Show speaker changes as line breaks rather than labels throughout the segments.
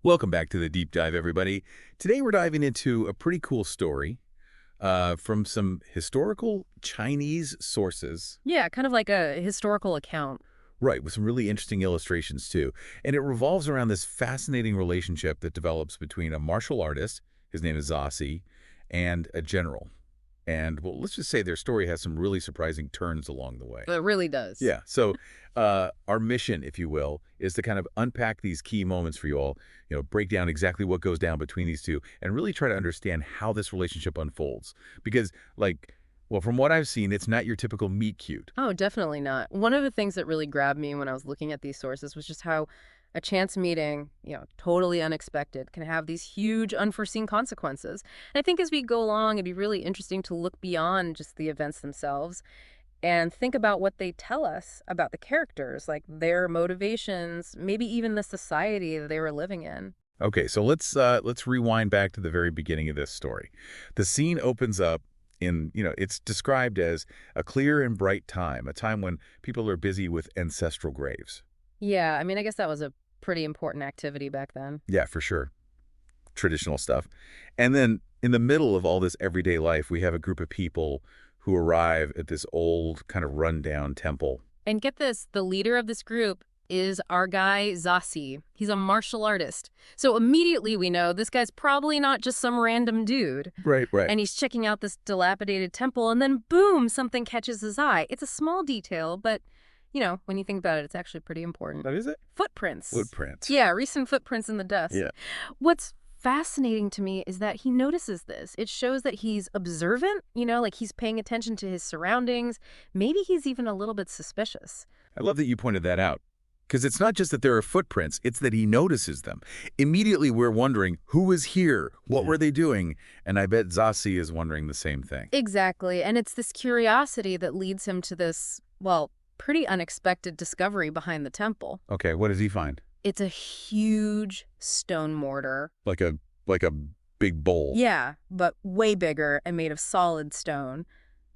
Welcome back to the Deep Dive, everybody. Today we're diving into a pretty cool story from some historical Chinese sources.
Yeah, kind of like a historical account.
Right, with some really interesting illustrations, too. And it revolves around this fascinating relationship that develops between a martial artist, his name is Zasi, and a general. And, well, let's just say their story has some really surprising turns along the way.
It really does.
Yeah. So our mission, if you will, is to kind of unpack these key moments for you all, break down exactly what goes down between these two and really try to understand how this relationship unfolds. Because, well, from what I've seen, it's not your typical meet cute.
Oh, definitely not. One of the things that really grabbed me when I was looking at these sources was just how a chance meeting, totally unexpected, can have these huge unforeseen consequences. And I think as we go along, it'd be really interesting to look beyond just the events themselves and think about what they tell us about the characters, like their motivations, maybe even the society that they were living in.
Okay, so let's rewind back to the very beginning of this story. The scene opens up it's described as a clear and bright time, a time when people are busy with ancestral graves.
Yeah, I mean, I guess that was a pretty important activity back then.
Yeah, for sure. Traditional stuff. And then in the middle of all this everyday life, we have a group of people who arrive at this old kind of rundown temple.
And get this, the leader of this group is our guy Zasi. He's a martial artist. So immediately we know this guy's probably not just some random dude.
Right, right.
And he's checking out this dilapidated temple, and then boom, something catches his eye. It's a small detail, but when you think about it, it's actually pretty important.
What is it?
Footprints.
Footprints.
Yeah, recent footprints in the dust.
Yeah.
What's fascinating to me is that he notices this. It shows that he's observant, like he's paying attention to his surroundings. Maybe he's even a little bit suspicious.
I love that you pointed that out. Because it's not just that there are footprints, it's that he notices them. Immediately we're wondering, who is here? What were they doing? And I bet Zasi is wondering the same thing.
Exactly. And it's this curiosity that leads him to this, well, pretty unexpected discovery behind the temple.
Okay, what does he find?
It's a huge stone mortar.
Like a big bowl.
Yeah, but way bigger and made of solid stone.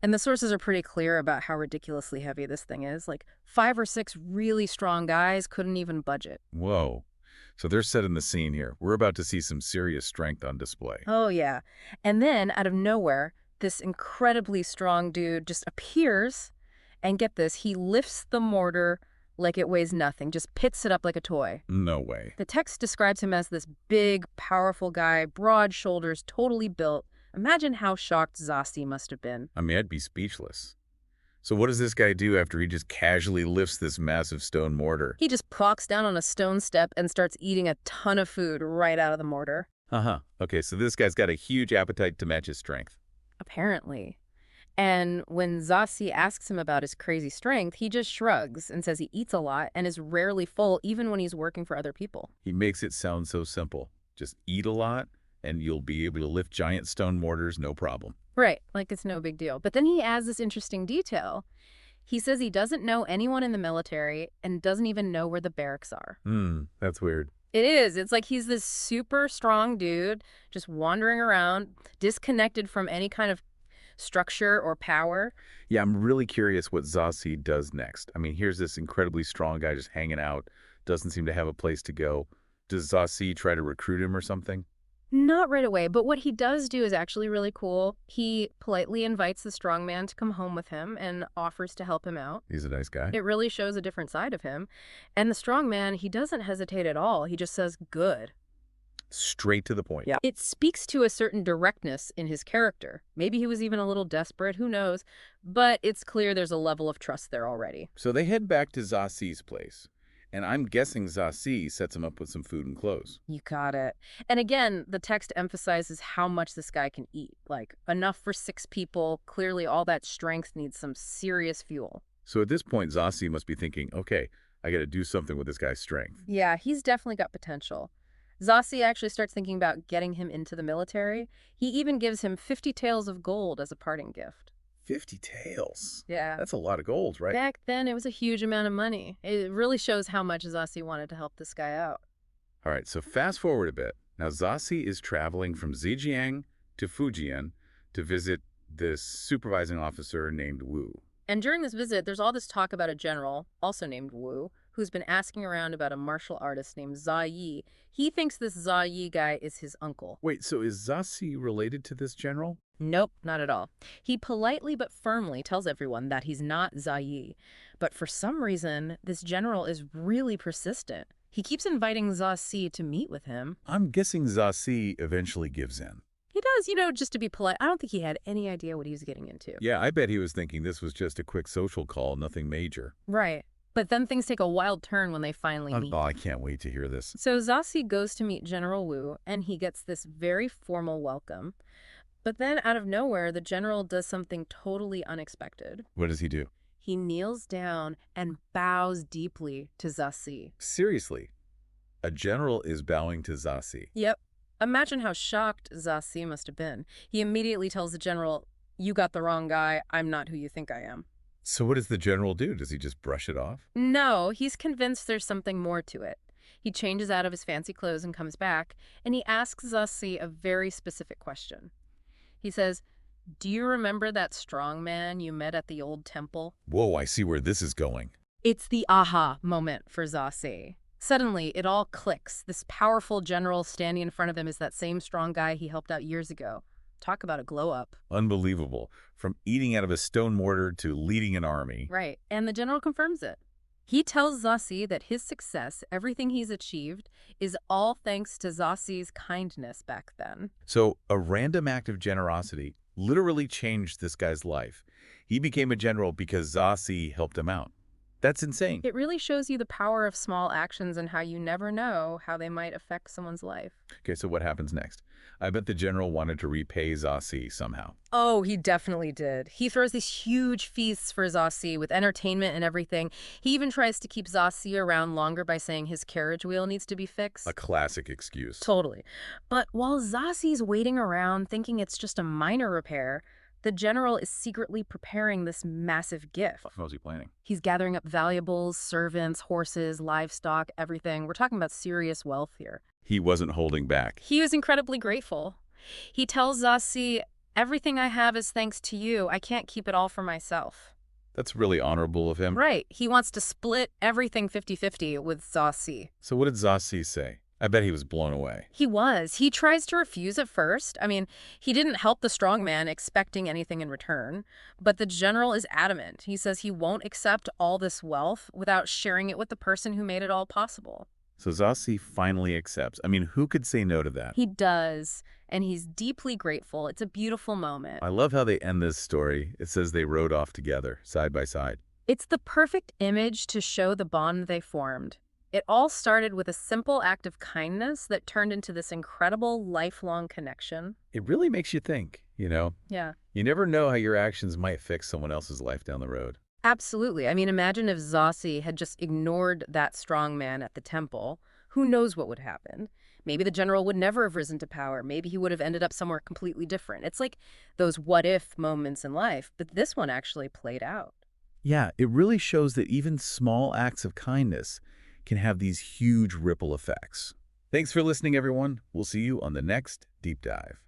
And the sources are pretty clear about how ridiculously heavy this thing is. Like 5 or 6 really strong guys couldn't even budge it.
Whoa. So they're setting the scene here. We're about to see some serious strength on display.
Oh, yeah. And then, out of nowhere, this incredibly strong dude just appears. And get this, he lifts the mortar like it weighs nothing, just picks it up like a toy.
No way.
The text describes him as this big, powerful guy, broad shoulders, totally built. Imagine how shocked Zasi must have been.
I mean, I'd be speechless. So what does this guy do after he just casually lifts this massive stone mortar?
He just plonks down on a stone step and starts eating a ton of food right out of the mortar.
Uh-huh. Okay, so this guy's got a huge appetite to match his strength.
Apparently. And when Zasi asks him about his crazy strength, he just shrugs and says he eats a lot and is rarely full even when he's working for other people.
He makes it sound so simple. Just eat a lot, and you'll be able to lift giant stone mortars, no problem.
Right, like it's no big deal. But then he adds this interesting detail. He says he doesn't know anyone in the military and doesn't even know where the barracks are.
That's weird.
It is. It's like he's this super strong dude just wandering around, disconnected from any kind of structure or power.
Yeah, I'm really curious what Zasi does next. I mean, here's this incredibly strong guy just hanging out, doesn't seem to have a place to go. Does Zasi try to recruit him or something?
Not right away, but what he does do is actually really cool. He politely invites the strong man to come home with him and offers to help him out.
He's a nice guy.
It really shows a different side of him. And the strong man, he doesn't hesitate at all. He just says, good.
Straight to the point.
Yeah. It speaks to a certain directness in his character. Maybe he was even a little desperate, who knows? But it's clear there's a level of trust there already.
So they head back to Zasi's place. And I'm guessing Zasi sets him up with some food and clothes.
You got it. And again, the text emphasizes how much this guy can eat. Like, enough for 6 people. Clearly, all that strength needs some serious fuel.
So at this point, Zasi must be thinking, okay, I got to do something with this guy's strength.
Yeah, he's definitely got potential. Zasi actually starts thinking about getting him into the military. He even gives him 50 taels of gold as a parting gift.
50 taels.
Yeah.
That's a lot of gold, right?
Back then, it was a huge amount of money. It really shows how much Zasi wanted to help this guy out.
All right, so fast forward a bit. Now, Zasi is traveling from Zhejiang to Fujian to visit this supervising officer named Wu.
And during this visit, there's all this talk about a general, also named Wu, who's been asking around about a martial artist named Za Yi. He thinks this Za Yi guy is his uncle.
Wait, so is Zasi related to this general?
Nope, not at all. He politely but firmly tells everyone that he's not Za Yi. But for some reason, this general is really persistent. He keeps inviting Za Si to meet with him.
I'm guessing Zasi eventually gives in.
He does, just to be polite. I don't think he had any idea what he was getting into.
Yeah, I bet he was thinking this was just a quick social call, nothing major.
Right. But then things take a wild turn when they finally meet.
Oh, I can't wait to hear this.
So Zasi goes to meet General Wu, and he gets this very formal welcome. But then, out of nowhere, the general does something totally unexpected.
What does he do?
He kneels down and bows deeply to Zasi.
Seriously, a general is bowing to Zasi.
Yep. Imagine how shocked Zasi must have been. He immediately tells the general, "You got the wrong guy. I'm not who you think I am."
So what does the general do? Does he just brush it off?
No, he's convinced there's something more to it. He changes out of his fancy clothes and comes back, and he asks Zasi a very specific question. He says, "Do you remember that strong man you met at the old temple?"
Whoa, I see where this is going.
It's the aha moment for Zasi. Suddenly, it all clicks. This powerful general standing in front of him is that same strong guy he helped out years ago. Talk about a glow-up.
Unbelievable. From eating out of a stone mortar to leading an army.
Right, and the general confirms it. He tells Zasi that his success, everything he's achieved, is all thanks to Zasi's kindness back then.
So a random act of generosity literally changed this guy's life. He became a general because Zasi helped him out. That's insane.
It really shows you the power of small actions and how you never know how they might affect someone's life.
Okay, so what happens next? I bet the general wanted to repay Zasi somehow.
Oh, he definitely did. He throws these huge feasts for Zasi with entertainment and everything. He even tries to keep Zasi around longer by saying his carriage wheel needs to be fixed.
A classic excuse.
Totally. But while Zasi's waiting around thinking it's just a minor repair, the general is secretly preparing this massive gift.
What was he planning?
He's gathering up valuables, servants, horses, livestock, everything. We're talking about serious wealth here.
He wasn't holding back.
He was incredibly grateful. He tells Zasi, "Everything I have is thanks to you. I can't keep it all for myself."
That's really honorable of him.
Right. He wants to split everything 50-50 with Zasi.
So what did Zasi say? I bet he was blown away.
He was. He tries to refuse at first. I mean, he didn't help the strong man expecting anything in return. But the general is adamant. He says he won't accept all this wealth without sharing it with the person who made it all possible.
So Zasi finally accepts. I mean, who could say no to that?
He does, and he's deeply grateful. It's a beautiful moment.
I love how they end this story. It says they rode off together, side by side.
It's the perfect image to show the bond they formed. It all started with a simple act of kindness that turned into this incredible lifelong connection.
It really makes you think, you know?
Yeah.
You never know how your actions might fix someone else's life down the road.
Absolutely. I mean, imagine if Zasi had just ignored that strong man at the temple. Who knows what would happen? Maybe the general would never have risen to power. Maybe he would have ended up somewhere completely different. It's like those what-if moments in life, but this one actually played out.
Yeah, it really shows that even small acts of kindness can have these huge ripple effects. Thanks for listening, everyone. We'll see you on the next Deep Dive.